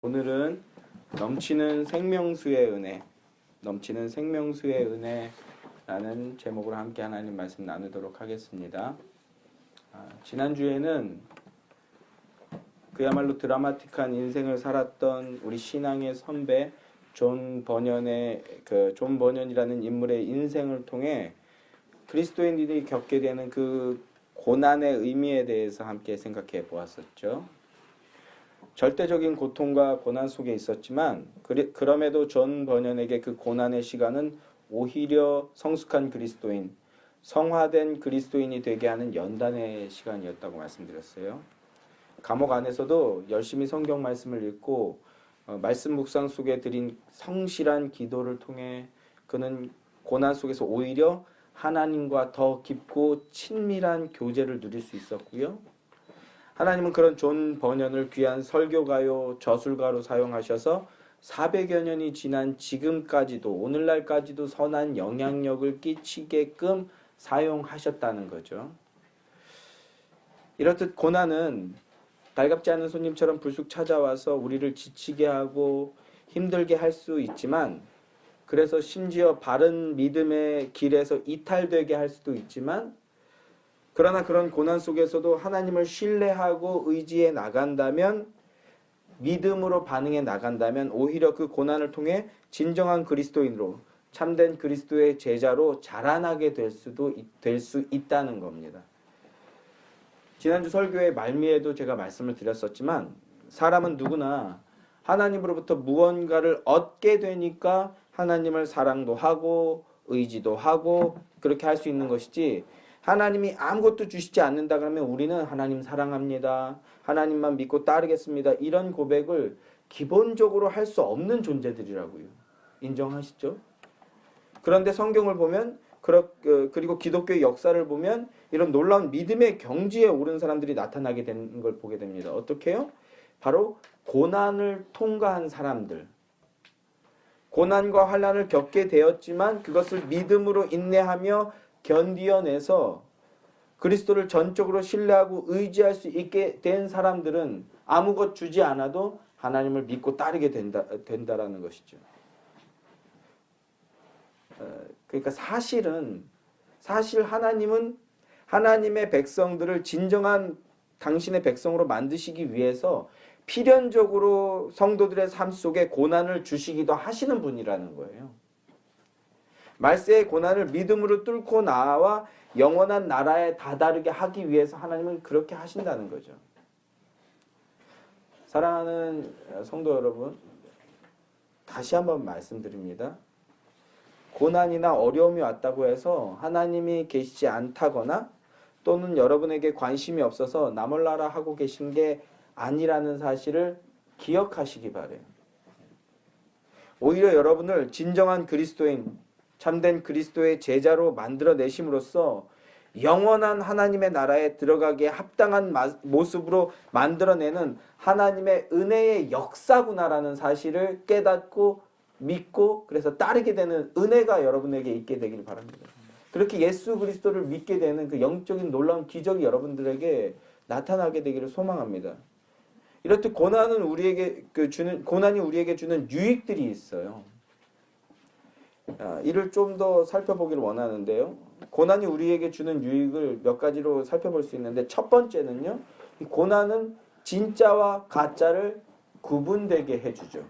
오늘은 넘치는 생명수의 은혜, 넘치는 생명수의 은혜라는 제목으로 함께 하나님 말씀 나누도록 하겠습니다. 지난주에는 그야말로 드라마틱한 인생을 살았던 우리 신앙의 선배 존 버년이라는 인물의 인생을 통해 그리스도인들이 겪게 되는 그 고난의 의미에 대해서 함께 생각해 보았었죠. 절대적인 고통과 고난 속에 있었지만 그럼에도 존 버년에게 그 고난의 시간은 오히려 성숙한 그리스도인, 성화된 그리스도인이 되게 하는 연단의 시간이었다고 말씀드렸어요. 감옥 안에서도 열심히 성경 말씀을 읽고 말씀 묵상 속에 드린 성실한 기도를 통해 그는 고난 속에서 오히려 하나님과 더 깊고 친밀한 교제를 누릴 수 있었고요. 하나님은 그런 존 버년을 귀한 설교가요, 저술가로 사용하셔서 400여 년이 지난 지금까지도, 오늘날까지도 선한 영향력을 끼치게끔 사용하셨다는 거죠. 이렇듯 고난은 달갑지 않은 손님처럼 불쑥 찾아와서 우리를 지치게 하고 힘들게 할 수 있지만, 그래서 심지어 바른 믿음의 길에서 이탈되게 할 수도 있지만, 그러나 그런 고난 속에서도 하나님을 신뢰하고 의지해 나간다면, 믿음으로 반응해 나간다면 오히려 그 고난을 통해 진정한 그리스도인으로, 참된 그리스도의 제자로 자라나게 될 수 있다는 겁니다. 지난주 설교의 말미에도 제가 말씀을 드렸었지만, 사람은 누구나 하나님으로부터 무언가를 얻게 되니까 하나님을 사랑도 하고 의지도 하고 그렇게 할 수 있는 것이지, 하나님이 아무것도 주시지 않는다 그러면 우리는 하나님 사랑합니다, 하나님만 믿고 따르겠습니다, 이런 고백을 기본적으로 할 수 없는 존재들이라고요. 인정하시죠? 그런데 성경을 보면, 그리고 기독교의 역사를 보면 이런 놀라운 믿음의 경지에 오른 사람들이 나타나게 되는 걸 보게 됩니다. 어떻게 해요? 바로 고난을 통과한 사람들, 고난과 환난을 겪게 되었지만 그것을 믿음으로 인내하며 견디어내서 그리스도를 전적으로 신뢰하고 의지할 수 있게 된 사람들은 아무것 주지 않아도 하나님을 믿고 따르게 된다라는 것이죠. 그러니까 사실 하나님은 하나님의 백성들을 진정한 당신의 백성으로 만드시기 위해서 필연적으로 성도들의 삶 속에 고난을 주시기도 하시는 분이라는 거예요. 말세의 고난을 믿음으로 뚫고 나와 영원한 나라에 다다르게 하기 위해서 하나님은 그렇게 하신다는 거죠. 사랑하는 성도 여러분, 다시 한번 말씀드립니다. 고난이나 어려움이 왔다고 해서 하나님이 계시지 않다거나 또는 여러분에게 관심이 없어서 나 몰라라 하고 계신 게 아니라는 사실을 기억하시기 바래요. 오히려 여러분을 진정한 그리스도인, 참된 그리스도의 제자로 만들어내심으로써 영원한 하나님의 나라에 들어가기에 합당한 모습으로 만들어내는 하나님의 은혜의 역사구나라는 사실을 깨닫고 믿고 그래서 따르게 되는 은혜가 여러분에게 있게 되길 바랍니다. 그렇게 예수 그리스도를 믿게 되는 그 영적인 놀라운 기적이 여러분들에게 나타나게 되기를 소망합니다. 이렇듯 고난이 우리에게 주는 유익들이 있어요. 이를 좀 더 살펴보기를 원하는데요. 고난이 우리에게 주는 유익을 몇 가지로 살펴볼 수 있는데, 첫 번째는요, 이 고난은 진짜와 가짜를 구분되게 해주죠.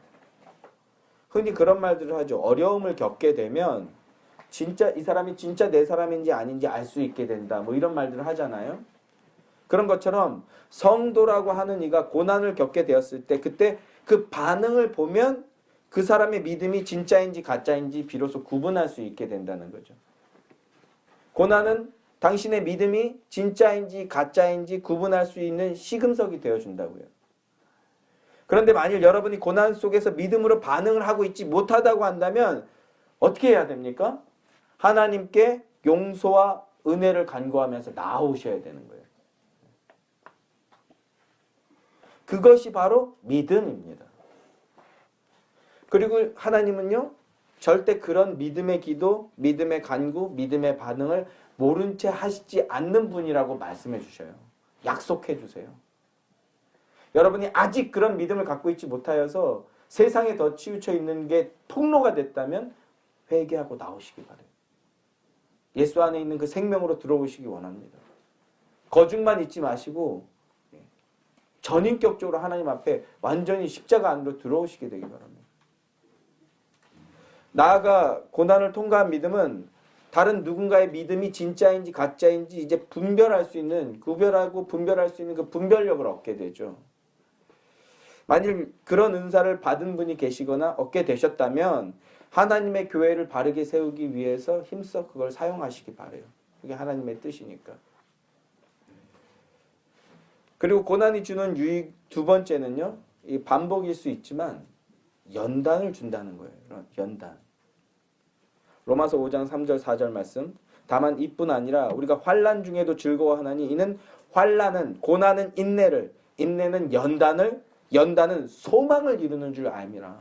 흔히 그런 말들을 하죠. 어려움을 겪게 되면 진짜 이 사람이 진짜 내 사람인지 아닌지 알 수 있게 된다, 뭐 이런 말들을 하잖아요. 그런 것처럼 성도라고 하는 이가 고난을 겪게 되었을 때 그때 그 반응을 보면 그 사람의 믿음이 진짜인지 가짜인지 비로소 구분할 수 있게 된다는 거죠. 고난은 당신의 믿음이 진짜인지 가짜인지 구분할 수 있는 시금석이 되어준다고요. 그런데 만일 여러분이 고난 속에서 믿음으로 반응을 하고 있지 못하다고 한다면 어떻게 해야 됩니까? 하나님께 용서와 은혜를 간구하면서 나아오셔야 되는 거예요. 그것이 바로 믿음입니다. 그리고 하나님은요, 절대 그런 믿음의 기도, 믿음의 간구, 믿음의 반응을 모른 채 하시지 않는 분이라고 말씀해 주셔요. 약속해 주세요. 여러분이 아직 그런 믿음을 갖고 있지 못하여서 세상에 더 치우쳐 있는 게 폭로가 됐다면 회개하고 나오시기 바래요. 예수 안에 있는 그 생명으로 들어오시기 원합니다. 거죽만 잊지 마시고 전인격적으로 하나님 앞에 완전히 십자가 안으로 들어오시게 되기 바랍니다. 나아가 고난을 통과한 믿음은 다른 누군가의 믿음이 진짜인지 가짜인지 이제 구별할 수 있는 그 분별력을 얻게 되죠. 만일 그런 은사를 받은 분이 계시거나 얻게 되셨다면 하나님의 교회를 바르게 세우기 위해서 힘써 그걸 사용하시기 바라요. 그게 하나님의 뜻이니까. 그리고 고난이 주는 유익 두 번째는요. 이 반복일 수 있지만 연단을 준다는 거예요. 연단. 로마서 5장 3절 4절 말씀. 다만 이뿐 아니라 우리가 환난 중에도 즐거워하나니 이는 환난은 고난은 인내를 인내는 연단은 소망을 이루는 줄 알미라.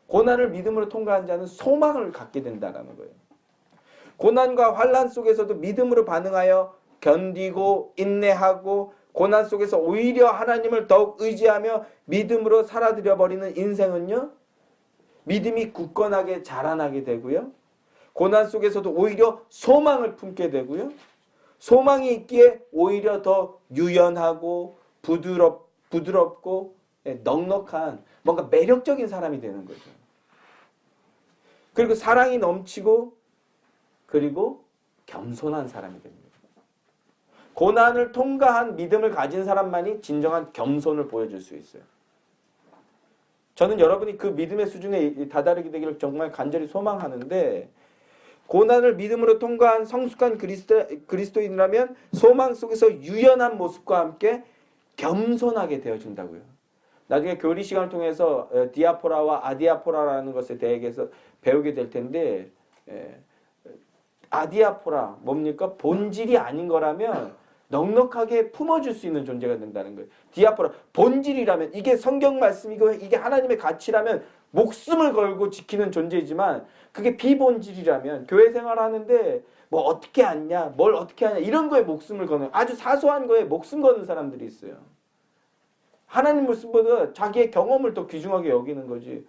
고난을 믿음으로 통과한 자는 소망을 갖게 된다는 거예요. 고난과 환난 속에서도 믿음으로 반응하여 견디고 인내하고 고난 속에서 오히려 하나님을 더욱 의지하며 믿음으로 살아들여 버리는 인생은요. 믿음이 굳건하게 자라나게 되고요. 고난 속에서도 오히려 소망을 품게 되고요. 소망이 있기에 오히려 더 유연하고 부드럽고 넉넉한 뭔가 매력적인 사람이 되는 거죠. 그리고 사랑이 넘치고 그리고 겸손한 사람이 됩니다. 고난을 통과한 믿음을 가진 사람만이 진정한 겸손을 보여줄 수 있어요. 저는 여러분이 그 믿음의 수준에 다다르게 되기를 정말 간절히 소망하는데 고난을 믿음으로 통과한 성숙한 그리스도인이라면 소망 속에서 유연한 모습과 함께 겸손하게 되어진다고요. 나중에 교리 시간을 통해서 디아포라와 아디아포라라는 것에 대해서 배우게 될 텐데 아디아포라 뭡니까? 본질이 아닌 거라면 넉넉하게 품어줄 수 있는 존재가 된다는 거예요. 디아포라 본질이라면 이게 성경 말씀이고 이게 하나님의 가치라면 목숨을 걸고 지키는 존재이지만 그게 비본질이라면 교회 생활하는데 뭐 어떻게 하냐 뭘 어떻게 하냐 이런 거에 목숨을 거는 아주 사소한 거에 목숨 거는 사람들이 있어요. 하나님 말씀보다 자기의 경험을 더 귀중하게 여기는 거지.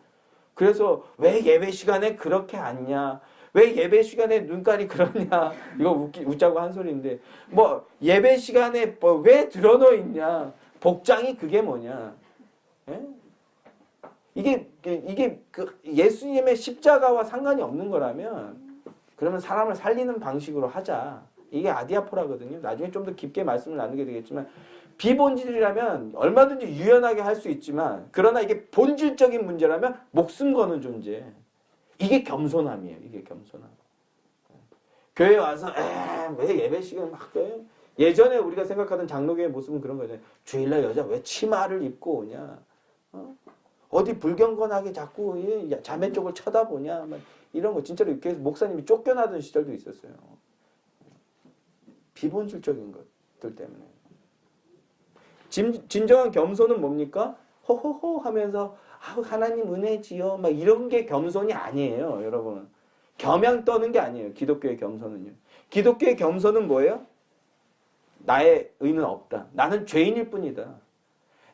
그래서 왜 예배 시간에 그렇게 앉냐 왜 예배 시간에 눈깔이 그러냐 이거 웃자고 한 소리인데 뭐 예배 시간에 뭐 왜 드러누워 있냐 복장이 그게 뭐냐 예? 이게 그 예수님의 십자가와 상관이 없는 거라면 그러면 사람을 살리는 방식으로 하자. 이게 아디아포라거든요. 나중에 좀 더 깊게 말씀을 나누게 되겠지만 비본질이라면 얼마든지 유연하게 할 수 있지만 그러나 이게 본질적인 문제라면 목숨 거는 존재. 이게 겸손함이에요. 이게 겸손함. 교회 와서 왜 예배 시간 막 해요? 예전에 우리가 생각하던 장로교의 모습은 그런 거잖아요. 주일날 여자 왜 치마를 입고 오냐? 어디 불경건하게 자꾸 자매 쪽을 쳐다보냐? 이런 거 진짜로 이렇게 해서 목사님이 쫓겨나던 시절도 있었어요. 비본질적인 것들 때문에. 진정한 겸손은 뭡니까? 호호호 하면서 하나님 은혜지요. 막 이런 게 겸손이 아니에요, 여러분. 겸양 떠는 게 아니에요. 기독교의 겸손은요. 기독교의 겸손은 뭐예요? 나의 의는 없다. 나는 죄인일 뿐이다.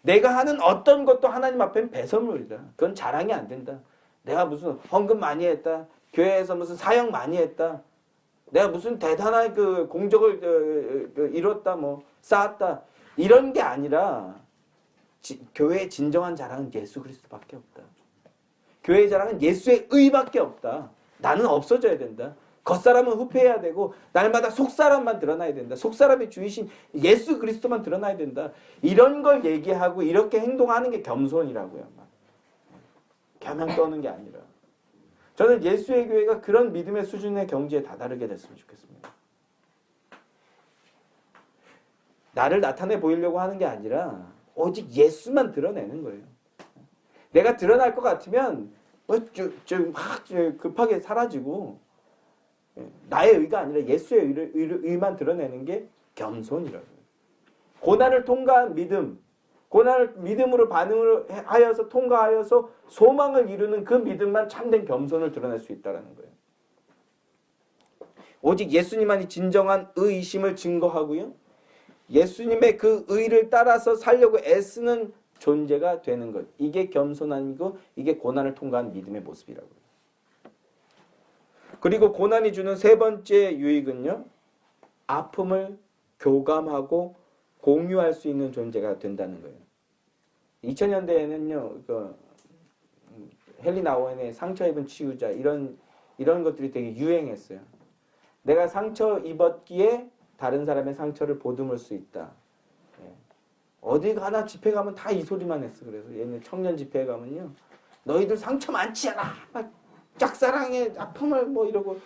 내가 하는 어떤 것도 하나님 앞엔 배설물이다. 그건 자랑이 안 된다. 내가 무슨 헌금 많이 했다. 교회에서 무슨 사역 많이 했다. 내가 무슨 대단한 그 공적을 이뤘다. 뭐 쌓았다. 이런 게 아니라 교회의 진정한 자랑은 예수 그리스도밖에 없다. 교회의 자랑은 예수의 의밖에 없다. 나는 없어져야 된다. 겉사람은 후패해야 되고 날마다 속사람만 드러나야 된다. 속사람의 주이신 예수 그리스도만 드러나야 된다. 이런 걸 얘기하고 이렇게 행동하는 게 겸손이라고요. 겸양 떠는 게 아니라. 저는 예수의 교회가 그런 믿음의 수준의 경지에 다다르게 됐으면 좋겠습니다. 나를 나타내 보이려고 하는 게 아니라 오직 예수만 드러내는 거예요. 내가 드러날 것 같으면 좀 급하게 사라지고 나의 의가 아니라 예수의 의만 드러내는 게 겸손이라고요. 고난을 통과한 믿음, 고난을 믿음으로 반응을 하여서 통과하여서 소망을 이루는 그 믿음만 참된 겸손을 드러낼 수 있다는 거예요. 오직 예수님만이 진정한 의이심을 증거하고요. 예수님의 그 의를 따라서 살려고 애쓰는 존재가 되는 것. 이게 겸손함이고 이게 고난을 통과한 믿음의 모습이라고요. 그리고 고난이 주는 세 번째 유익은요. 아픔을 교감하고 공유할 수 있는 존재가 된다는 거예요. 2000년대에는요. 헨리 나우엔의 상처 입은 치유자 이런 것들이 되게 유행했어요. 내가 상처 입었기에 다른 사람의 상처를 보듬을 수 있다. 예. 어디 가나 집회 가면 다 이 소리만 했어. 그래서 옛날 청년 집회에 가면요. 너희들 상처 많지 않아. 막 짝사랑의 아픔을 뭐 이러고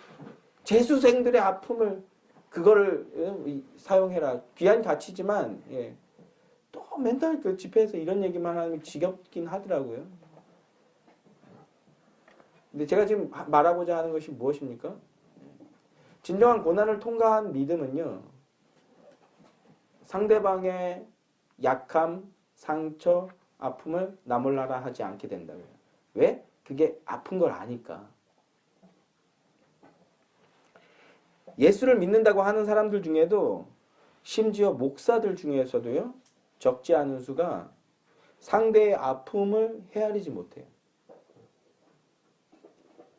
재수생들의 아픔을 그거를 사용해라. 귀한 가치지만 예. 또 맨날 그 집회에서 이런 얘기만 하면 지겹긴 하더라고요. 근데 제가 지금 말하고자 하는 것이 무엇입니까? 진정한 고난을 통과한 믿음은요. 상대방의 약함, 상처, 아픔을 나 몰라라 하지 않게 된다고요. 왜? 그게 아픈 걸 아니까. 예수를 믿는다고 하는 사람들 중에도 심지어 목사들 중에서도요. 적지 않은 수가 상대의 아픔을 헤아리지 못해요.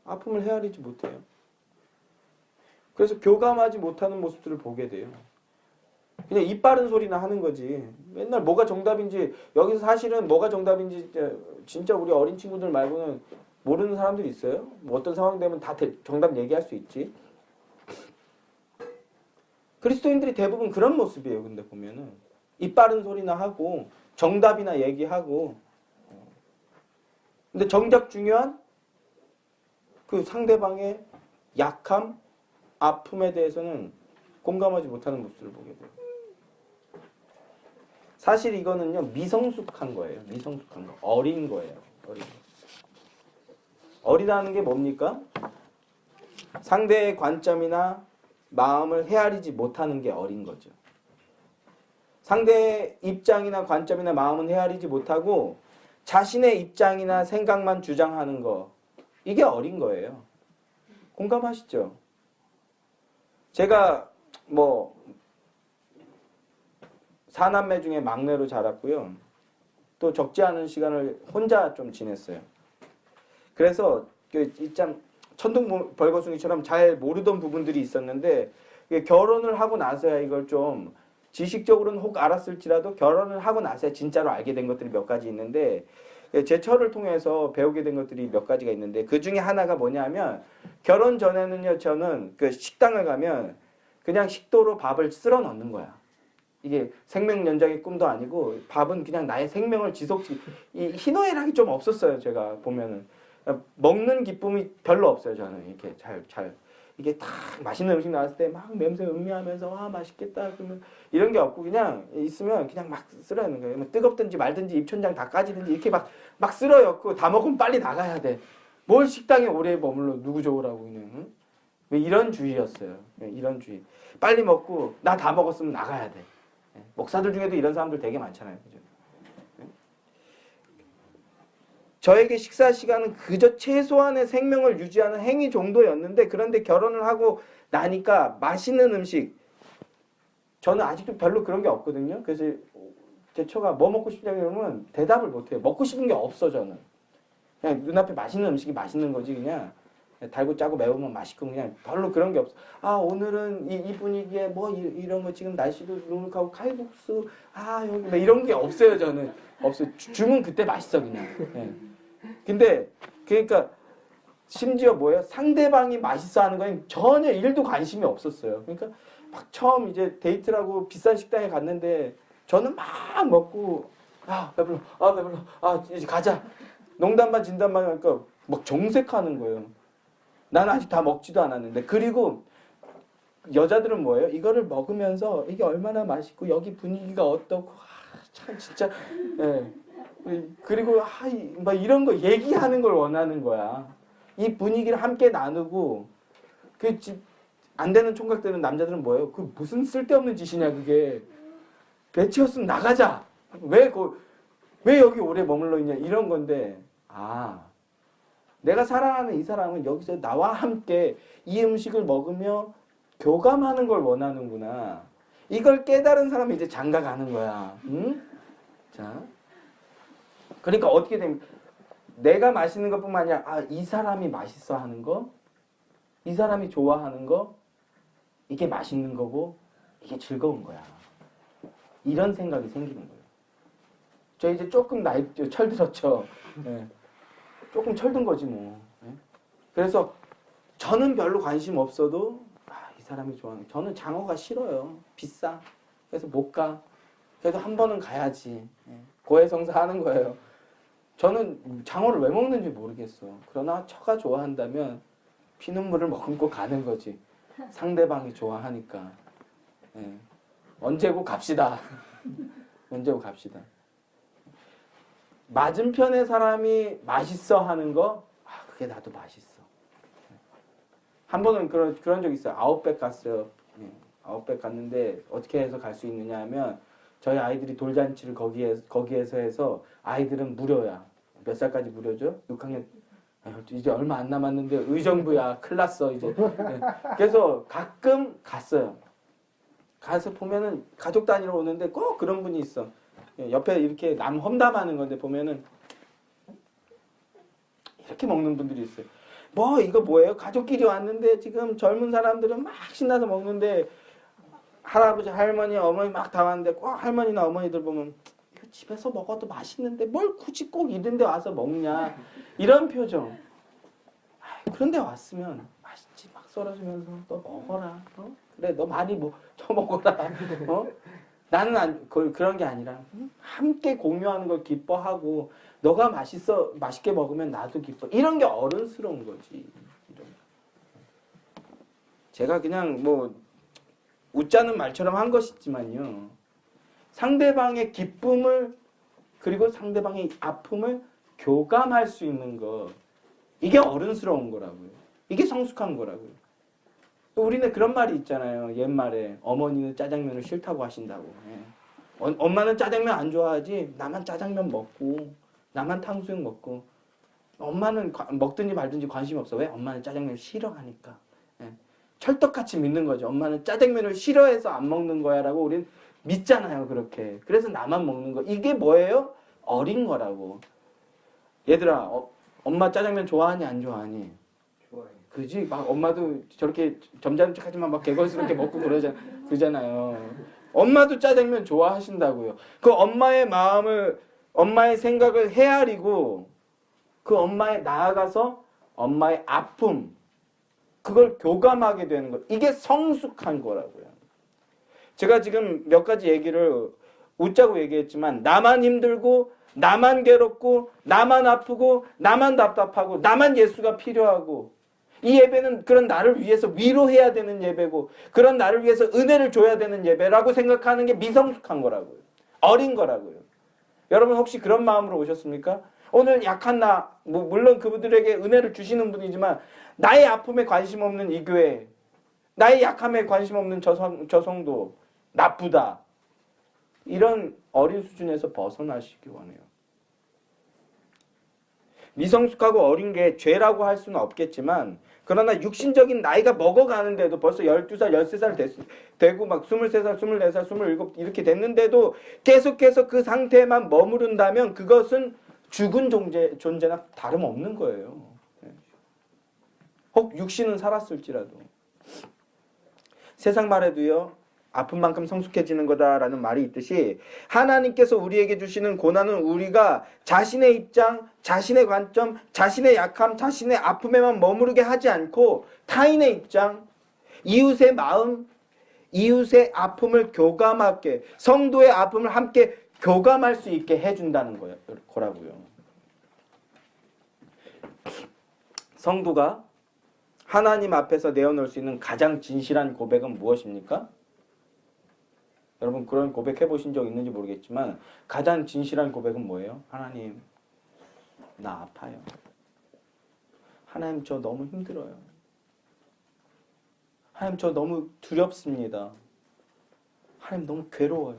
아픔을 헤아리지 못해요. 그래서 교감하지 못하는 모습들을 보게 돼요. 그냥 입 바른 소리나 하는 거지. 맨날 뭐가 정답인지 여기서 사실은 뭐가 정답인지 진짜 우리 어린 친구들 말고는 모르는 사람들이 있어요. 뭐 어떤 상황 되면 다 정답 얘기할 수 있지. 그리스도인들이 대부분 그런 모습이에요. 근데 보면은 입 바른 소리나 하고 정답이나 얘기하고 근데 정작 중요한 그 상대방의 약함, 아픔에 대해서는 공감하지 못하는 모습을 보게 돼요. 사실 이거는요, 미성숙한 거예요. 미성숙한 거. 어린 거예요. 어린 거. 어리다는 게 뭡니까? 상대의 관점이나 마음을 헤아리지 못하는 게 어린 거죠. 상대의 입장이나 관점이나 마음은 헤아리지 못하고 자신의 입장이나 생각만 주장하는 거. 이게 어린 거예요. 공감하시죠? 제가 뭐 사남매 중에 막내로 자랐고요. 또 적지 않은 시간을 혼자 좀 지냈어요. 그래서 참 천둥벌거숭이처럼 잘 모르던 부분들이 있었는데 결혼을 하고 나서야 이걸 좀 지식적으로는 혹 알았을지라도 결혼을 하고 나서야 진짜로 알게 된 것들이 몇 가지 있는데 제 철을 통해서 배우게 된 것들이 몇 가지가 있는데 그 중에 하나가 뭐냐면 결혼 전에는요 저는 그 식당을 가면 그냥 식도로 밥을 쓸어 넣는 거야. 이게 생명 연장의 꿈도 아니고 밥은 그냥 나의 생명을 이 희노애락이 좀 없었어요. 제가 보면은 먹는 기쁨이 별로 없어요. 저는 이렇게 잘 이게 딱 맛있는 음식 나왔을 때 막 냄새 음미하면서 와 맛있겠다 그러면 이런 게 없고 그냥 있으면 그냥 막 쓸어내는 거예요. 뭐 뜨겁든지 말든지 입천장 다 까지든지 이렇게 막 쓸어넣고 다 먹으면 빨리 나가야 돼. 뭘 식당에 오래 머물러 누구 좋으라고 그냥 응? 왜 이런 주의였어요. 이런 주의. 빨리 먹고 나 다 먹었으면 나가야 돼. 목사들 중에도 이런 사람들 되게 많잖아요. 그죠? 저에게 식사 시간은 그저 최소한의 생명을 유지하는 행위 정도였는데 그런데 결혼을 하고 나니까 맛있는 음식 저는 아직도 별로 그런 게 없거든요. 그래서 제 처가 뭐 먹고 싶냐고 그러면 대답을 못해요. 먹고 싶은 게 없어 저는. 그냥 눈앞에 맛있는 음식이 맛있는 거지 그냥 달고 짜고 매우면 맛있고 그냥 별로 그런 게 없어. 아 오늘은 이 분위기에 뭐 이런 거 지금 날씨도 눅눅하고 칼국수 여기 뭐 이런 게 없어요 저는. 없어요. 주문 그때 맛있어 그냥. 네. 근데 그러니까 심지어 뭐예요? 상대방이 맛있어 하는 거에 전혀 1도 관심이 없었어요. 그러니까 막 처음 이제 데이트라고 비싼 식당에 갔는데 저는 막 먹고 배불러 이제 가자. 농담 반 진담 반 하니까 막 정색하는 거예요. 나는 아직 다 먹지도 않았는데. 그리고 여자들은 뭐예요? 이거를 먹으면서 이게 얼마나 맛있고 여기 분위기가 어떻고 참 진짜 예. 그리고 막 이런 거 얘기하는 걸 원하는 거야. 이 분위기를 함께 나누고 안 되는 총각 되는 남자들은 뭐예요? 그 무슨 쓸데없는 짓이냐 그게. 배 채웠으면 나가자. 왜 여기 오래 머물러 있냐 이런 건데 내가 사랑하는 이 사람은 여기서 나와 함께 이 음식을 먹으며 교감하는 걸 원하는구나. 이걸 깨달은 사람이 이제 장가 가는 거야. 응? 자, 그러니까 어떻게 됩니까? 내가 맛있는 것뿐만 아니라 이 사람이 맛있어 하는 거, 이 사람이 좋아하는 거, 이게 맛있는 거고 이게 즐거운 거야. 이런 생각이 생기는 거예요. 저 이제 조금 나이 철들었죠. 네. 조금 철든 거지 뭐. 네. 그래서 저는 별로 관심 없어도 이 사람이 좋아하는. 저는 장어가 싫어요. 비싸. 그래서 못 가. 그래도 한 번은 가야지. 네. 고해성사 하는 거예요. 저는 장어를 왜 먹는지 모르겠어. 그러나 처가 좋아한다면 피눈물을 머금고 가는 거지. 상대방이 좋아하니까. 네. 언제고 갑시다. 언제고 갑시다. 맞은편의 사람이 맛있어 하는 거, 그게 나도 맛있어. 한 번은 그런 적 있어요. 아웃백 갔어요. 아웃백 갔는데 어떻게 해서 갈 수 있느냐 하면 저희 아이들이 돌잔치를 거기에서 해서 아이들은 무료야. 몇 살까지 무료죠? 6학년. 이제 얼마 안 남았는데 의정부야. 큰일 났어 이제. 그래서 가끔 갔어요. 가서 보면은 가족 단위로 오는데 꼭 그런 분이 있어. 옆에 이렇게 남 험담하는 건데 보면은 이렇게 먹는 분들이 있어요. 뭐 이거 뭐예요? 가족끼리 왔는데 지금 젊은 사람들은 막 신나서 먹는데 할아버지, 할머니, 어머니 막 다 왔는데 꼭 할머니나 어머니들 보면 이거 집에서 먹어도 맛있는데 뭘 굳이 꼭 이런 데 와서 먹냐 이런 표정. 그런데 왔으면 맛있지 막 썰어주면서 너 먹어라. 그래 너 많이 처먹어라. 나는 그런 게 아니라 함께 공유하는 걸 기뻐하고 너가 맛있게 먹으면 나도 기뻐. 이런 게 어른스러운 거지. 제가 그냥 웃자는 말처럼 한 것이지만요. 상대방의 기쁨을 그리고 상대방의 아픔을 교감할 수 있는 거. 이게 어른스러운 거라고요. 이게 성숙한 거라고요. 우리는 그런 말이 있잖아요. 옛말에 어머니는 짜장면을 싫다고 하신다고. 엄마는 짜장면 안 좋아하지. 나만 짜장면 먹고 나만 탕수육 먹고 엄마는 먹든지 말든지 관심 없어. 왜? 엄마는 짜장면을 싫어하니까. 철떡같이 믿는 거죠. 엄마는 짜장면을 싫어해서 안 먹는 거야 라고 우리는 믿잖아요. 그렇게. 그래서 나만 먹는 거. 이게 뭐예요? 어린 거라고. 얘들아 엄마 짜장면 좋아하니 안 좋아하니? 좋아요. 그지? 막 엄마도 저렇게 점잖은 척하지만 막 개걸스럽게 먹고 그러잖아요. 엄마도 짜장면 좋아하신다고요. 그 엄마의 마음을, 엄마의 생각을 헤아리고 그 엄마에 나아가서 엄마의 아픔, 그걸 교감하게 되는 것. 이게 성숙한 거라고요. 제가 지금 몇 가지 얘기를 웃자고 얘기했지만 나만 힘들고 나만 괴롭고 나만 아프고 나만 답답하고 나만 예수가 필요하고 이 예배는 그런 나를 위해서 위로해야 되는 예배고 그런 나를 위해서 은혜를 줘야 되는 예배라고 생각하는 게 미성숙한 거라고요. 어린 거라고요. 여러분 혹시 그런 마음으로 오셨습니까? 오늘 약한 물론 그분들에게 은혜를 주시는 분이지만 나의 아픔에 관심 없는 이 교회, 나의 약함에 관심 없는 저 성도 나쁘다. 이런 어린 수준에서 벗어나시기 원해요. 미성숙하고 어린 게 죄라고 할 수는 없겠지만 그러나 육신적인 나이가 먹어가는데도 벌써 12살, 13살 되고 막 23살, 24살, 27 이렇게 됐는데도 계속해서 그 상태에만 머무른다면 그것은 죽은 존재나 다름없는 거예요. 혹 육신은 살았을지라도. 세상 말에도요. 아픈 만큼 성숙해지는 거다라는 말이 있듯이 하나님께서 우리에게 주시는 고난은 우리가 자신의 입장, 자신의 관점, 자신의 약함, 자신의 아픔에만 머무르게 하지 않고 타인의 입장, 이웃의 마음, 이웃의 아픔을 교감하게, 성도의 아픔을 함께 교감할 수 있게 해준다는 거라고요. 성도가 하나님 앞에서 내어놓을 수 있는 가장 진실한 고백은 무엇입니까? 여러분 그런 고백 해보신 적 있는지 모르겠지만 가장 진실한 고백은 뭐예요? 하나님 나 아파요. 하나님 저 너무 힘들어요. 하나님 저 너무 두렵습니다. 하나님 너무 괴로워요.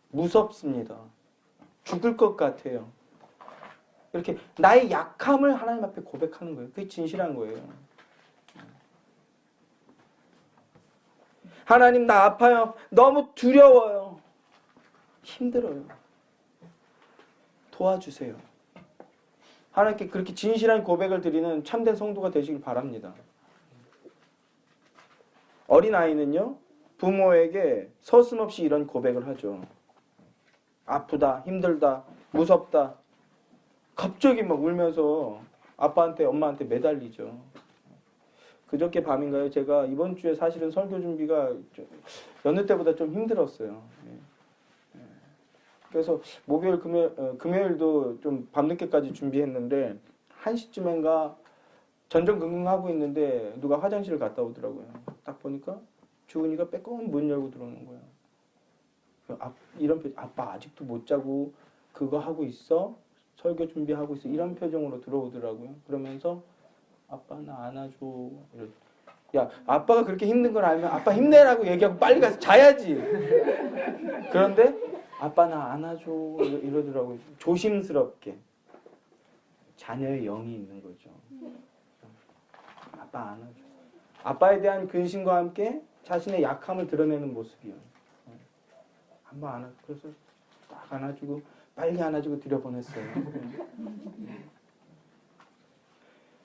무섭습니다. 죽을 것 같아요. 이렇게 나의 약함을 하나님 앞에 고백하는 거예요. 그게 진실한 거예요. 하나님 나 아파요. 너무 두려워요. 힘들어요. 도와주세요. 하나님께 그렇게 진실한 고백을 드리는 참된 성도가 되시길 바랍니다. 어린아이는요, 부모에게 서슴없이 이런 고백을 하죠. 아프다, 힘들다, 무섭다. 갑자기 막 울면서 아빠한테, 엄마한테 매달리죠. 그저께 밤인가요? 제가 이번 주에 사실은 설교 준비가 여느 때보다 좀 힘들었어요. 그래서 목요일, 금요일도 좀 밤늦게까지 준비했는데 1시쯤인가 전전긍긍하고 있는데 누가 화장실을 갔다 오더라고요. 딱 보니까 주은이가 빼꼼 문 열고 들어오는 거예요. 이런 표정, 아빠 아직도 못 자고 그거 하고 있어? 설교 준비하고 있어? 이런 표정으로 들어오더라고요. 그러면서 아빠 나 안아줘. 야, 아빠가 그렇게 힘든 걸 알면 아빠 힘내라고 얘기하고 빨리 가서 자야지. 그런데 아빠 나 안아줘 이러더라고요. 조심스럽게. 자녀의 영이 있는 거죠. 아빠 안아줘. 아빠에 대한 근심과 함께 자신의 약함을 드러내는 모습이요. 한번 안아줘. 그래서 딱 안아주고 빨리 안아주고 들여보냈어요.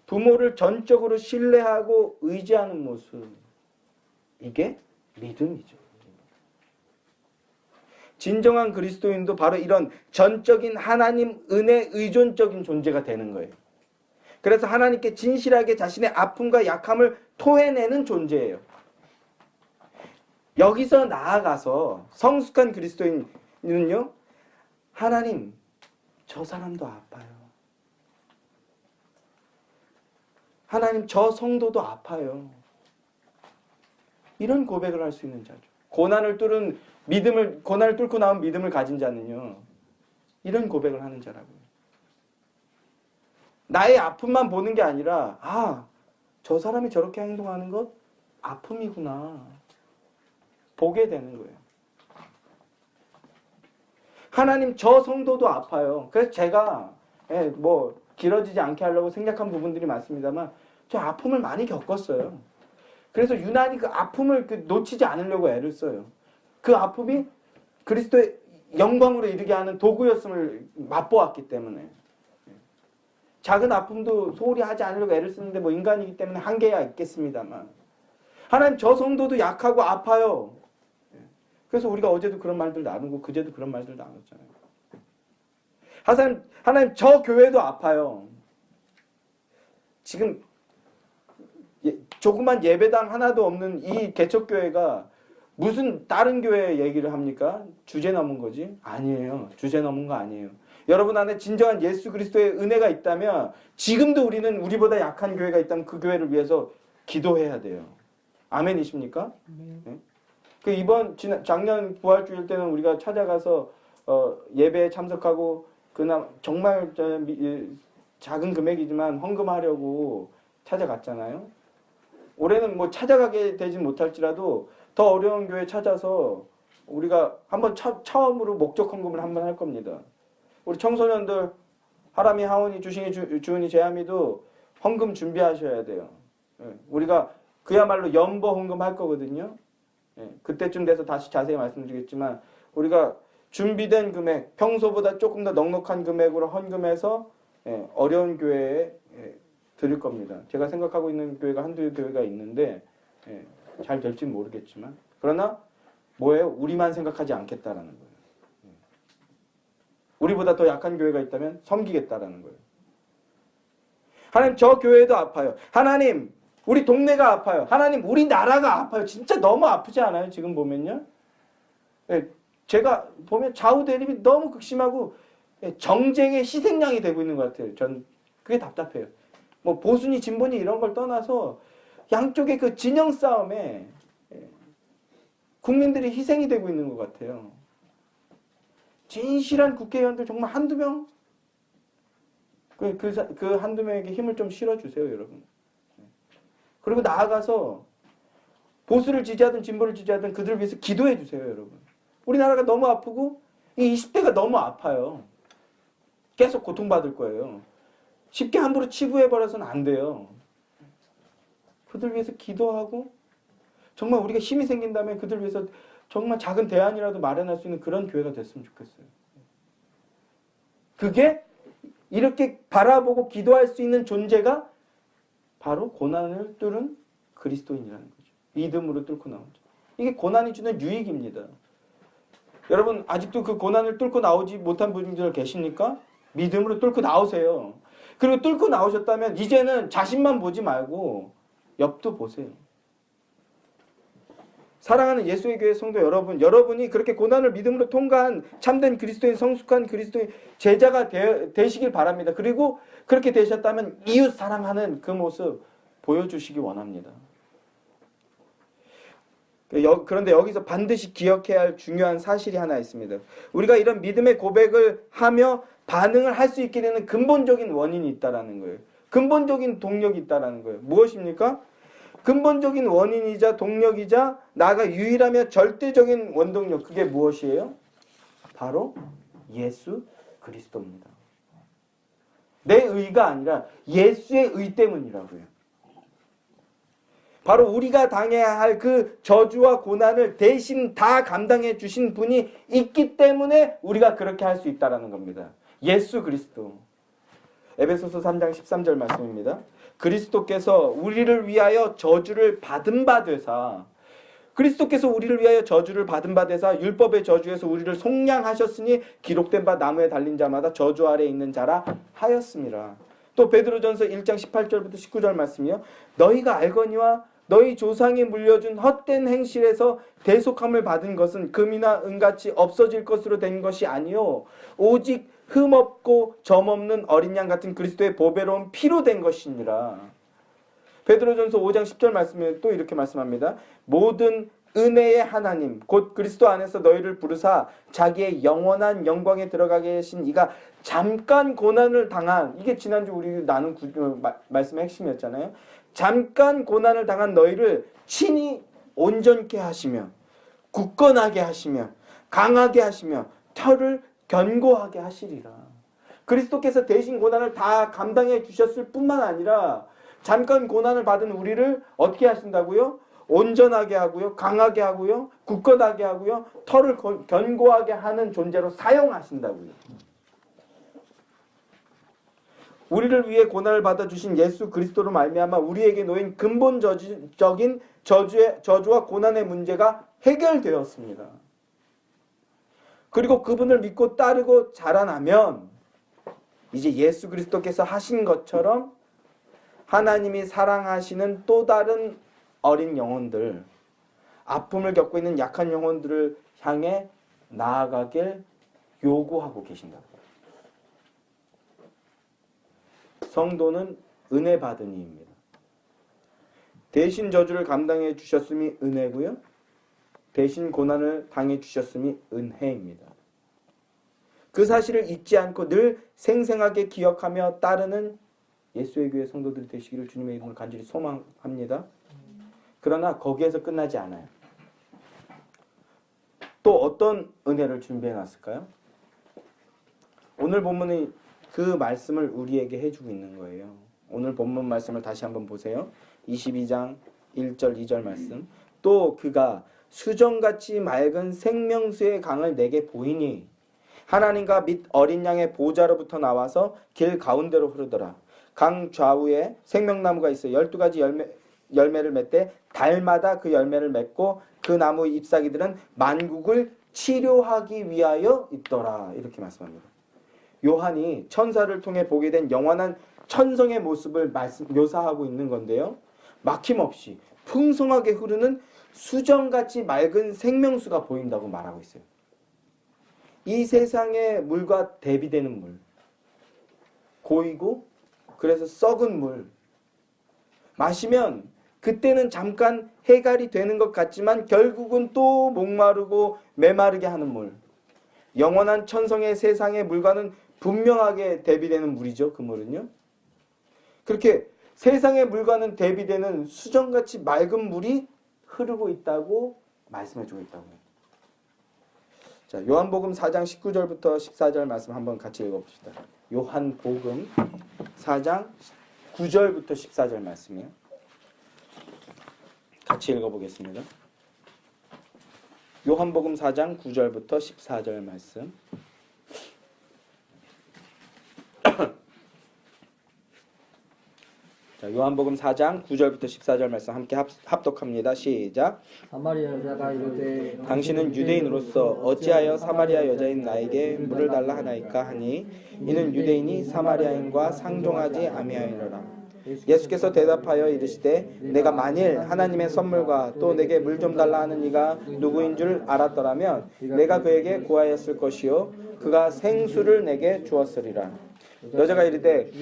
부모를 전적으로 신뢰하고 의지하는 모습. 이게 믿음이죠. 진정한 그리스도인도 바로 이런 전적인 하나님 은혜 의존적인 존재가 되는 거예요. 그래서 하나님께 진실하게 자신의 아픔과 약함을 토해내는 존재예요. 여기서 나아가서 성숙한 그리스도인은요, 하나님, 저 사람도 아파요. 하나님, 저 성도도 아파요. 이런 고백을 할 수 있는 자죠. 고난을 뚫고 나온 믿음을 가진 자는요, 이런 고백을 하는 자라고요. 나의 아픔만 보는 게 아니라, 아, 저 사람이 저렇게 행동하는 것 아픔이구나. 보게 되는 거예요. 하나님, 저 성도도 아파요. 그래서 제가 뭐 길어지지 않게 하려고 생략한 부분들이 많습니다만 저 아픔을 많이 겪었어요. 그래서 유난히 그 아픔을 놓치지 않으려고 애를 써요. 그 아픔이 그리스도의 영광으로 이르게 하는 도구였음을 맛보았기 때문에. 작은 아픔도 소홀히 하지 않으려고 애를 쓰는데 뭐 인간이기 때문에 한계야 있겠습니다만. 하나님, 저 성도도 약하고 아파요. 그래서 우리가 어제도 그런 말들 나누고 그제도 그런 말들 나눴잖아요. 하나님, 저 교회도 아파요. 지금 조그만 예배당 하나도 없는 이 개척교회가 무슨 다른 교회 얘기를 합니까? 주제 넘은 거지? 아니에요. 주제 넘은 거 아니에요. 여러분 안에 진정한 예수 그리스도의 은혜가 있다면 지금도 우리는 우리보다 약한 교회가 있다면 그 교회를 위해서 기도해야 돼요. 아멘이십니까? 네? 그 이번 작년 부활주일 때는 우리가 찾아가서 예배에 참석하고 그날 정말 작은 금액이지만 헌금하려고 찾아갔잖아요. 올해는 뭐 찾아가게 되진 못할지라도 더 어려운 교회 찾아서 우리가 한번 처음으로 목적 헌금을 한번 할 겁니다. 우리 청소년들 하람이, 하온이, 주신이, 주은이, 제아미도 헌금 준비하셔야 돼요. 우리가 그야말로 연보 헌금할 거거든요. 그때쯤 돼서 다시 자세히 말씀드리겠지만 우리가 준비된 금액, 평소보다 조금 더 넉넉한 금액으로 헌금해서 어려운 교회에 드릴 겁니다. 제가 생각하고 있는 교회가 한두 교회가 있는데 잘 될지는 모르겠지만 그러나 뭐예요? 우리만 생각하지 않겠다라는 거예요. 우리보다 더 약한 교회가 있다면 섬기겠다라는 거예요. 하나님, 저 교회도 아파요. 하나님, 우리 동네가 아파요. 하나님, 우리 나라가 아파요. 진짜 너무 아프지 않아요? 지금 보면요. 제가 보면 좌우 대립이 너무 극심하고 정쟁의 희생양이 되고 있는 것 같아요. 전 그게 답답해요. 뭐 보수니 진보니 이런 걸 떠나서 양쪽의 그 진영 싸움에 국민들이 희생이 되고 있는 것 같아요. 진실한 국회의원들 정말 한두 명? 그 한두 명에게 힘을 좀 실어주세요, 여러분. 그리고 나아가서 보수를 지지하든 진보를 지지하든 그들을 위해서 기도해 주세요, 여러분. 우리나라가 너무 아프고 이 20대가 너무 아파요. 계속 고통받을 거예요. 쉽게 함부로 치부해버려서는 안 돼요. 그들 위해서 기도하고 정말 우리가 힘이 생긴다면 그들 위해서 정말 작은 대안이라도 마련할 수 있는 그런 교회가 됐으면 좋겠어요. 그게 이렇게 바라보고 기도할 수 있는 존재가 바로 고난을 뚫은 그리스도인이라는 거죠. 믿음으로 뚫고 나오죠. 이게 고난이 주는 유익입니다. 여러분 아직도 그 고난을 뚫고 나오지 못한 분들 계십니까? 믿음으로 뚫고 나오세요. 그리고 뚫고 나오셨다면 이제는 자신만 보지 말고 옆도 보세요. 사랑하는 예수의 교회 성도 여러분, 여러분이 그렇게 고난을 믿음으로 통과한 참된 그리스도인, 성숙한 그리스도인 제자가 되시길 바랍니다. 그리고 그렇게 되셨다면 이웃 사랑하는 그 모습 보여주시기 원합니다. 그런데 여기서 반드시 기억해야 할 중요한 사실이 하나 있습니다. 우리가 이런 믿음의 고백을 하며 반응을 할 수 있게 되는 근본적인 원인이 있다는 거예요. 근본적인 동력이 있다는 거예요. 무엇입니까? 근본적인 원인이자 동력이자 나아가 유일하며 절대적인 원동력, 그게 무엇이에요? 바로 예수 그리스도입니다. 내 의가 아니라 예수의 의 때문이라고요. 바로 우리가 당해야 할 그 저주와 고난을 대신 다 감당해 주신 분이 있기 때문에 우리가 그렇게 할 수 있다는 겁니다. 예수 그리스도. 에베소서 3장 13절 말씀입니다. 그리스도께서 우리를 위하여 저주를 받은 바 되사, 그리스도께서 우리를 위하여 저주를 받은 바 되사 율법의 저주에서 우리를 속량하셨으니 기록된 바 나무에 달린 자마다 저주 아래에 있는 자라 하였습니다. 또 베드로전서 1장 18절부터 19절 말씀이요. 너희가 알거니와 너희 조상이 물려준 헛된 행실에서 대속함을 받은 것은 금이나 은같이 없어질 것으로 된 것이 아니요 오직 흠없고 점없는 어린 양 같은 그리스도의 보배로운 피로 된 것이니라. 베드로전서 5장 10절 말씀에 또 이렇게 말씀합니다. 모든 은혜의 하나님 곧 그리스도 안에서 너희를 부르사 자기의 영원한 영광에 들어가게 하신 이가 잠깐 고난을 당한, 이게 지난주 우리 나눈 말씀의 핵심이었잖아요. 잠깐 고난을 당한 너희를 친히 온전케 하시며 굳건하게 하시며 강하게 하시며 털을 견고하게 하시리라. 그리스도께서 대신 고난을 다 감당해 주셨을 뿐만 아니라 잠깐 고난을 받은 우리를 어떻게 하신다고요? 온전하게 하고요, 강하게 하고요, 굳건하게 하고요, 털을 견고하게 하는 존재로 사용하신다고요. 우리를 위해 고난을 받아주신 예수 그리스도로 말미암아 우리에게 놓인 근본적인 저주와 고난의 문제가 해결되었습니다. 그리고 그분을 믿고 따르고 자라나면 이제 예수 그리스도께서 하신 것처럼 하나님이 사랑하시는 또 다른 어린 영혼들, 아픔을 겪고 있는 약한 영혼들을 향해 나아가길 요구하고 계신다. 성도는 은혜 받은 이입니다. 대신 저주를 감당해 주셨음이 은혜고요. 대신 고난을 당해 주셨음이 은혜입니다. 그 사실을 잊지 않고 늘 생생하게 기억하며 따르는 예수의 교회 성도들이 되시기를 주님의 이름으로 간절히 소망합니다. 그러나 거기에서 끝나지 않아요. 또 어떤 은혜를 준비해 놨을까요? 오늘 본문의 그 말씀을 우리에게 해주고 있는 거예요. 오늘 본문 말씀을 다시 한번 보세요. 22장 1절 2절 말씀. 또 그가 수정같이 맑은 생명수의 강을 내게 보이니 하나님과 및 어린 양의 보좌로부터 나와서 길 가운데로 흐르더라. 강 좌우에 생명나무가 있어 12가지 열매를 맺되 달마다 그 열매를 맺고 그 나무 잎사귀들은 만국을 치료하기 위하여 있더라. 이렇게 말씀합니다. 요한이 천사를 통해 보게 된 영원한 천성의 모습을 묘사하고 있는 건데요. 막힘없이 풍성하게 흐르는 수정같이 맑은 생명수가 보인다고 말하고 있어요. 이 세상의 물과 대비되는 물, 고이고 그래서 썩은 물, 마시면 그때는 잠깐 해갈이 되는 것 같지만 결국은 또 목마르고 메마르게 하는 물, 영원한 천성의 세상의 물과는 분명하게 대비되는 물이죠. 그 물은요. 그렇게 세상의 물과는 대비되는 수정같이 맑은 물이 흐르고 있다고 말씀해주고 있다고 해요. 자, 요한복음 4장 19절부터 14절 말씀 한번 같이 읽어봅시다. 요한복음 4장 9절부터 14절 말씀이에요. 같이 읽어보겠습니다. 요한복음 4장 9절부터 14절 말씀. 자, 요한복음 4장 9절부터 14절 말씀 함께 합독합니다. 시작. 사마리아 여자가 이르되 당신은 유대인으로서 어찌하여 사마리아 여자인 나에게 물을 달라 하나이까 하니 이는 유대인이 사마리아인과 상종하지 아니하리라. 예수께서 대답하여 이르시되 내가 만일 하나님의 선물과 또 내게 물 좀 달라 하는 이가 누구인 줄 알았더라면 내가 그에게 구하였을 것이요 그가 생수를 내게 주었으리라. 여자가 이르되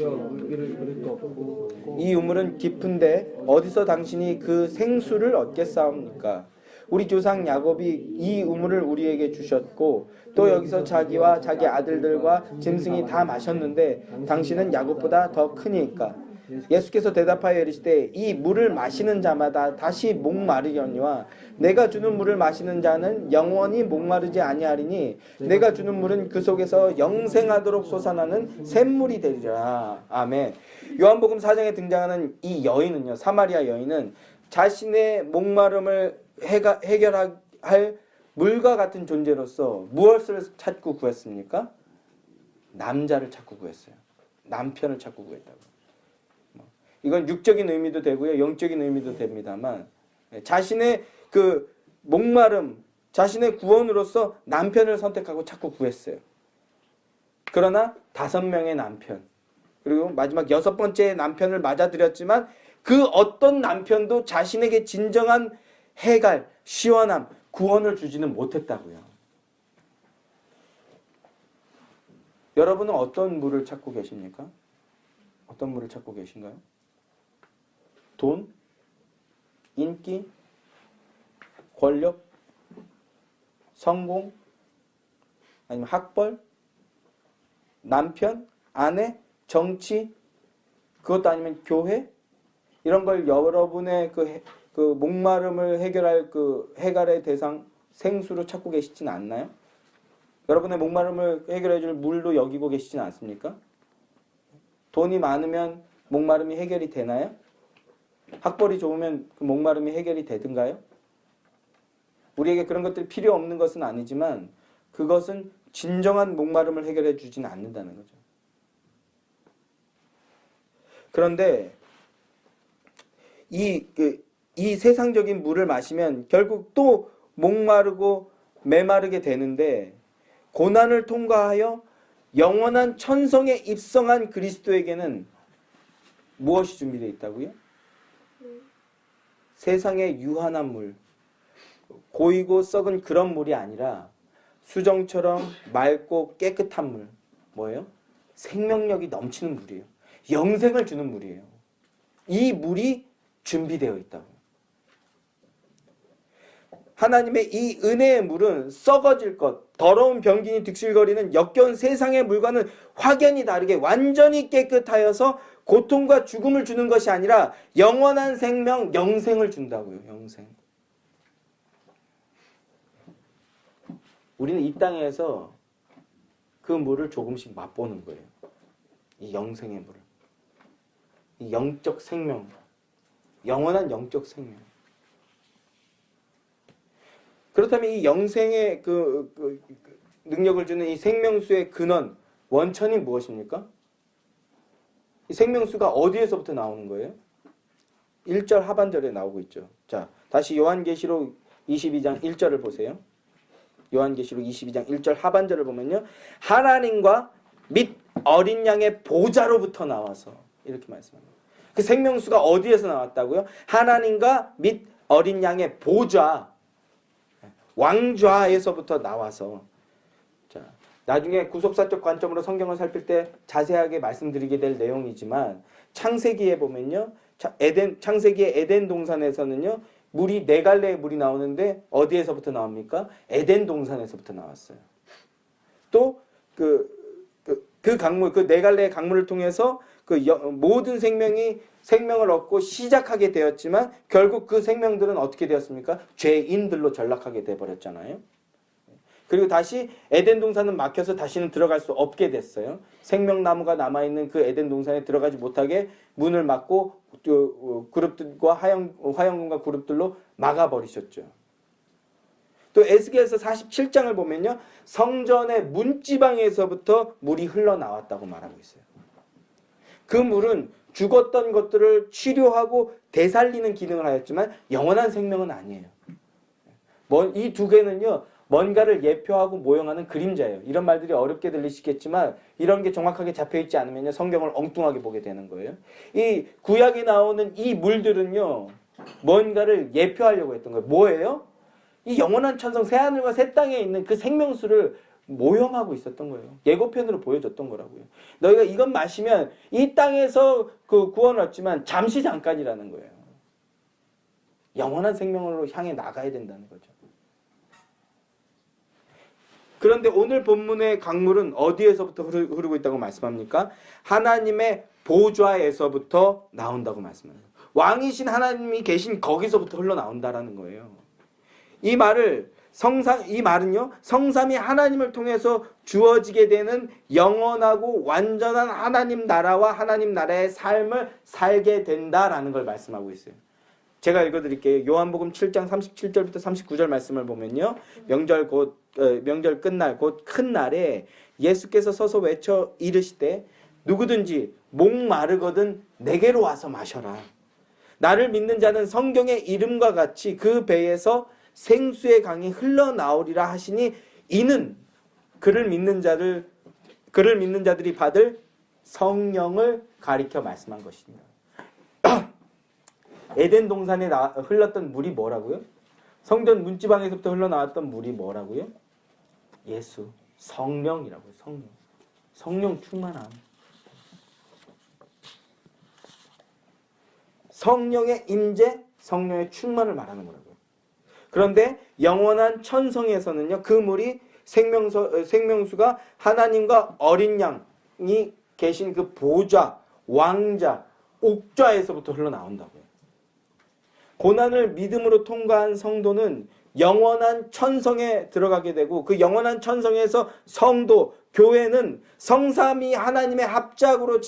이 우물은 깊은데 어디서 당신이 그 생수를 얻겠사옵니까? 우리 조상 야곱이 이 우물을 우리에게 주셨고 또 여기서 자기와 자기 아들들과 짐승이 다 마셨는데 당신은 야곱보다 더 크니까. 예수께서 대답하여 이르시되 이 물을 마시는 자마다 다시 목마르려니와 내가 주는 물을 마시는 자는 영원히 목마르지 아니하리니 내가 주는 물은 그 속에서 영생하도록 솟아나는 샘물이 되리라. 아멘. 요한복음 4장에 등장하는 이 여인은요, 사마리아 여인은 자신의 목마름을 해결할 물과 같은 존재로서 무엇을 찾고 구했습니까? 남자를 찾고 구했어요. 남편을 찾고 구했다고. 이건 육적인 의미도 되고요, 영적인 의미도 됩니다만 자신의 그 목마름, 자신의 구원으로서 남편을 선택하고 찾고 구했어요. 그러나 5명의 남편, 그리고 마지막 6번째 남편을 맞아들였지만 그 어떤 남편도 자신에게 진정한 해갈, 시원함, 구원을 주지는 못했다고요. 여러분은 어떤 물을 찾고 계십니까? 어떤 물을 찾고 계신가요? 돈? 인기? 권력? 성공? 아니면 학벌? 남편? 아내? 정치? 그것도 아니면 교회? 이런 걸 여러분의 그 목마름을 해결할 그 해갈의 대상 생수로 찾고 계시진 않나요? 여러분의 목마름을 해결해 줄 물로 여기고 계시진 않습니까? 돈이 많으면 목마름이 해결이 되나요? 학벌이 좋으면 그 목마름이 해결이 되든가요? 우리에게 그런 것들이 필요 없는 것은 아니지만 그것은 진정한 목마름을 해결해 주지는 않는다는 거죠. 그런데 이 세상적인 물을 마시면 결국 또 목마르고 메마르게 되는데 고난을 통과하여 영원한 천성에 입성한 그리스도에게는 무엇이 준비되어 있다고요? 세상의 유한한 물, 고이고 썩은 그런 물이 아니라 수정처럼 맑고 깨끗한 물. 뭐예요? 생명력이 넘치는 물이에요. 영생을 주는 물이에요. 이 물이 준비되어 있다고. 하나님의 이 은혜의 물은 썩어질 것, 더러운 병균이 득실거리는 역겨운 세상의 물과는 확연히 다르게 완전히 깨끗하여서 고통과 죽음을 주는 것이 아니라 영원한 생명, 영생을 준다고요. 영생. 우리는 이 땅에서 그 물을 조금씩 맛보는 거예요. 이 영생의 물을. 이 영적 생명, 영원한 영적 생명. 그렇다면 이 영생의 그 능력을 주는 이 생명수의 근원, 원천이 무엇입니까? 이 생명수가 어디에서부터 나오는 거예요? 1절 하반절에 나오고 있죠. 자, 다시 요한계시록 22장 1절을 보세요. 요한계시록 22장 1절 하반절을 보면요. 하나님과 및 어린 양의 보좌로부터 나와서 이렇게 말씀합니다. 그 생명수가 어디에서 나왔다고요? 하나님과 및 어린 양의 보좌, 왕좌에서부터 나와서. 자, 나중에 구속사적 관점으로 성경을 살필 때 자세하게 말씀드리게 될 내용이지만 창세기에 보면요. 창세기의 에덴 동산에서는요. 물이 4갈래의 물이 나오는데 어디에서부터 나옵니까? 에덴 동산에서부터 나왔어요. 또 그 강물, 그 4갈래의 강물을 통해서 모든 생명이 생명을 얻고 시작하게 되었지만 결국 그 생명들은 어떻게 되었습니까? 죄인들로 전락하게 되어버렸잖아요. 그리고 다시 에덴 동산은 막혀서 다시는 들어갈 수 없게 됐어요. 생명나무가 남아있는 그 에덴 동산에 들어가지 못하게 문을 막고 그룹들과 화영금과 그룹들로 막아버리셨죠. 또 에스겔서 47장을 보면요. 성전의 문지방에서부터 물이 흘러나왔다고 말하고 있어요. 그 물은 죽었던 것들을 치료하고 되살리는 기능을 하였지만 영원한 생명은 아니에요. 이 두 개는요. 뭔가를 예표하고 모형하는 그림자예요. 이런 말들이 어렵게 들리시겠지만 이런 게 정확하게 잡혀있지 않으면 성경을 엉뚱하게 보게 되는 거예요. 이 구약에 나오는 이 물들은요. 뭔가를 예표하려고 했던 거예요. 뭐예요? 이 영원한 천성 새하늘과 새 땅에 있는 그 생명수를 모형하고 있었던 거예요. 예고편으로 보여줬던 거라고요. 너희가 이것 마시면 이 땅에서 그 구원을 얻지만 잠시 잠깐이라는 거예요. 영원한 생명으로 향해 나가야 된다는 거죠. 그런데 오늘 본문의 강물은 어디에서부터 흐르고 있다고 말씀합니까? 하나님의 보좌에서부터 나온다고 말씀합니다. 왕이신 하나님이 계신 거기서부터 흘러나온다라는 거예요. 이 말은요, 성삼위 하나님을 통해서 주어지게 되는 영원하고 완전한 하나님 나라와 하나님 나라의 삶을 살게 된다라는 걸 말씀하고 있어요. 제가 읽어드릴게요. 요한복음 7장 37절부터 39절 말씀을 보면요. 명절 끝날 곧 큰 날에 예수께서 서서 외쳐 이르시되 누구든지 목마르거든 내게로 와서 마셔라. 나를 믿는 자는 성경의 이름과 같이 그 배에서 생수의 강이 흘러나오리라 하시니 이는 그를 믿는 자들이 받을 성령을 가리켜 말씀한 것입니다. 에덴 동산에 흘렀던 물이 뭐라고요? 성전 문지방에서부터 흘러나왔던 물이 뭐라고요? 예수, 성령이라고요. 성령 충만함. 성령의 임재, 성령의 충만을 말하는 거라고요. 그런데 영원한 천성에서는요, 그 물이 생명수가 하나님과 어린 양이 계신 그 보좌, 왕자, 옥좌에서부터 흘러나온다고요. 고난을 믿음으로 통과한 성도는 영원한 천성에 들어가게 되고 그 영원한 천성에서 성도, 교회는 성삼위 하나님의 합작으로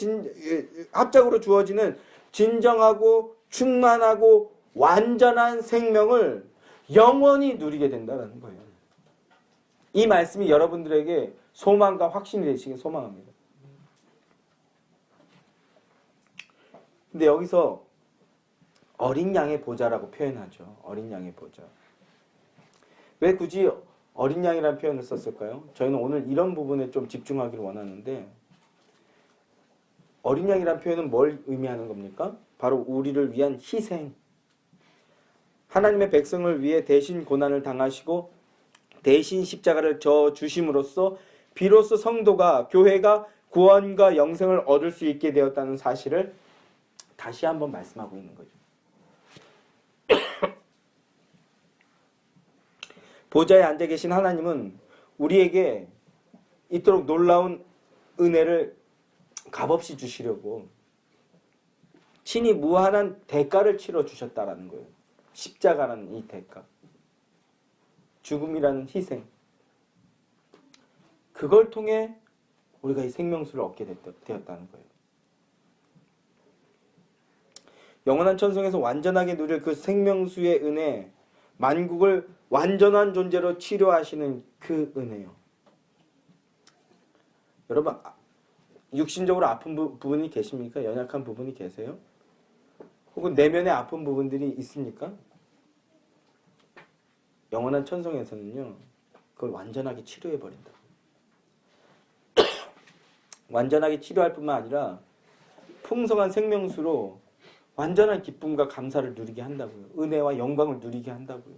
주어지는 진정하고 충만하고 완전한 생명을 영원히 누리게 된다는 거예요. 이 말씀이 여러분들에게 소망과 확신이 되시길 소망합니다. 근데 여기서 어린 양의 보좌라고 표현하죠. 어린 양의 보좌. 왜 굳이 어린 양이라는 표현을 썼을까요? 저희는 오늘 이런 부분에 좀 집중하기를 원하는데 어린 양이라는 표현은 뭘 의미하는 겁니까? 바로 우리를 위한 희생. 하나님의 백성을 위해 대신 고난을 당하시고 대신 십자가를 져 주심으로써 비로소 성도가 교회가 구원과 영생을 얻을 수 있게 되었다는 사실을 다시 한번 말씀하고 있는 거죠. 보좌에 앉아 계신 하나님은 우리에게 이토록 놀라운 은혜를 값없이 주시려고 친히 무한한 대가를 치러 주셨다라는 거예요. 십자가라는 이 대가. 죽음이라는 희생. 그걸 통해 우리가 이 생명수를 얻게 되었다는 거예요. 영원한 천성에서 완전하게 누릴 그 생명수의 은혜, 만국을 완전한 존재로 치료하시는 그 은혜요. 여러분, 육신적으로 아픈 부분이 계십니까? 연약한 부분이 계세요? 혹은 내면에 아픈 부분들이 있습니까? 영원한 천성에서는요, 그걸 완전하게 치료해버린다. 완전하게 치료할 뿐만 아니라 풍성한 생명수로 완전한 기쁨과 감사를 누리게 한다고요. 은혜와 영광을 누리게 한다고요.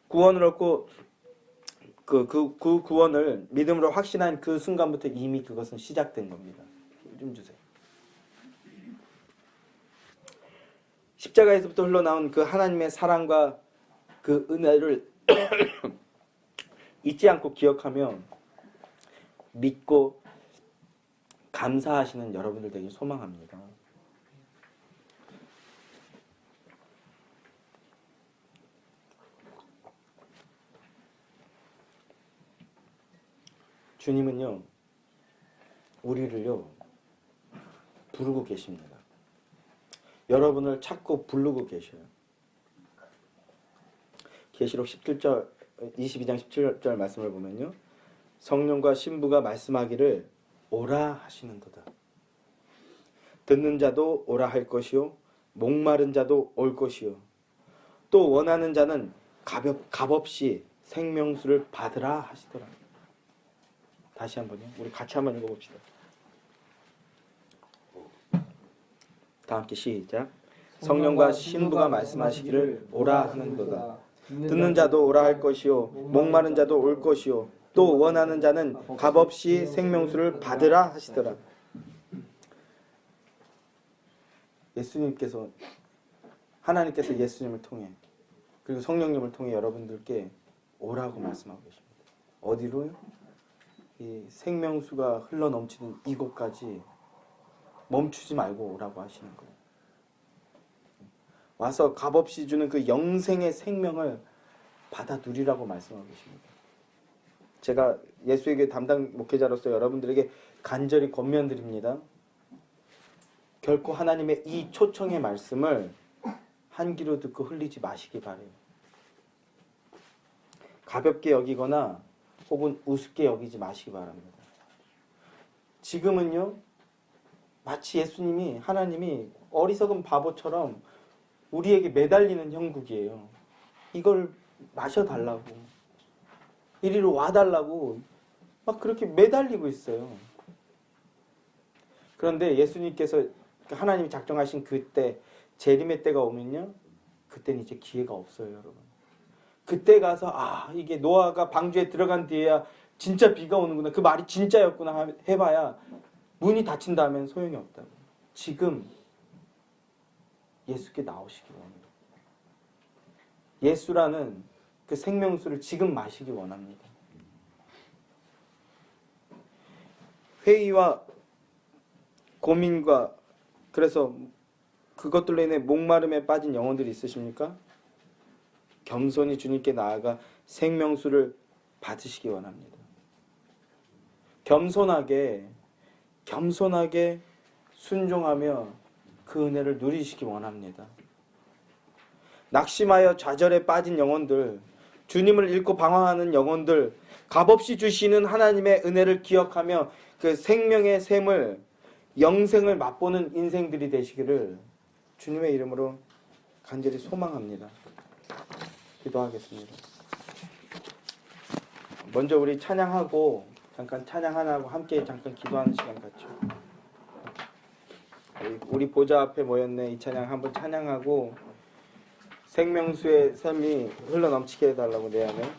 구원을 얻고 그 구원을 믿음으로 확신한 그 순간부터 이미 그것은 시작된 겁니다. 좀 주세요. 십자가에서부터 흘러나온 그 하나님의 사랑과 그 은혜를 잊지 않고 기억하며 믿고 감사하시는 여러분들 되길 소망합니다. 주님은요, 우리를요, 부르고 계십니다. 여러분을 찾고 부르고 계셔요. 계시록 17절, 22장 17절 말씀을 보면요, 성령과 신부가 말씀하기를 오라 하시는도다. 듣는 자도 오라 할 것이요, 목마른 자도 올 것이요, 또 원하는 자는 값없이 생명수를 받으라 하시더라. 다시 한번요. 우리 같이 한번 읽어봅시다. 다 함께 시작. 성령과 신부가 말씀하시기를 오라 하는도다. 듣는 자도 오라 할 것이요, 목마른 자도 올 것이요, 또 원하는 자는 값없이 생명수를 받으라 하시더라. 예수님께서, 하나님께서 예수님을 통해, 그리고 성령님을 통해 여러분들께 오라고 말씀하고 계십니다. 어디로요? 이 생명수가 흘러넘치는 이곳까지 멈추지 말고 오라고 하시는 거예요. 와서 값없이 주는 그 영생의 생명을 받아 누리라고 말씀하고 계십니다. 제가 예수에게 담당 목회자로서 여러분들에게 간절히 권면드립니다. 결코 하나님의 이 초청의 말씀을 한 귀로 듣고 흘리지 마시기 바래요. 가볍게 여기거나 혹은 우습게 여기지 마시기 바랍니다. 지금은요, 마치 예수님이, 하나님이 어리석은 바보처럼 우리에게 매달리는 형국이에요. 이걸 마셔달라고, 이리로 와달라고 막 그렇게 매달리고 있어요. 그런데 예수님께서, 하나님이 작정하신 그때, 재림의 때가 오면요, 그때는 이제 기회가 없어요, 여러분. 그때 가서 이게 노아가 방주에 들어간 뒤에야 진짜 비가 오는구나, 그 말이 진짜였구나 해봐야 문이 닫힌다면 소용이 없다고. 지금 예수께 나오시기 원합니다. 예수라는 그 생명수를 지금 마시기 원합니다. 회의와 고민과, 그래서 그것들로 인해 목마름에 빠진 영혼들이 있으십니까? 겸손히 주님께 나아가 생명수를 받으시기 원합니다. 겸손하게 순종하며 그 은혜를 누리시기 원합니다. 낙심하여 좌절에 빠진 영혼들, 주님을 잃고 방황하는 영혼들, 값없이 주시는 하나님의 은혜를 기억하며 그 생명의 샘을, 영생을 맛보는 인생들이 되시기를 주님의 이름으로 간절히 소망합니다. 기도하겠습니다. 먼저 우리 찬양하고, 잠깐 찬양 하나 하고 함께 잠깐 기도하는 시간 갖죠. 우리 보좌 앞에 모였네. 이 찬양 한번 찬양하고 생명수의 샘이 흘러넘치게 해달라고 내 안에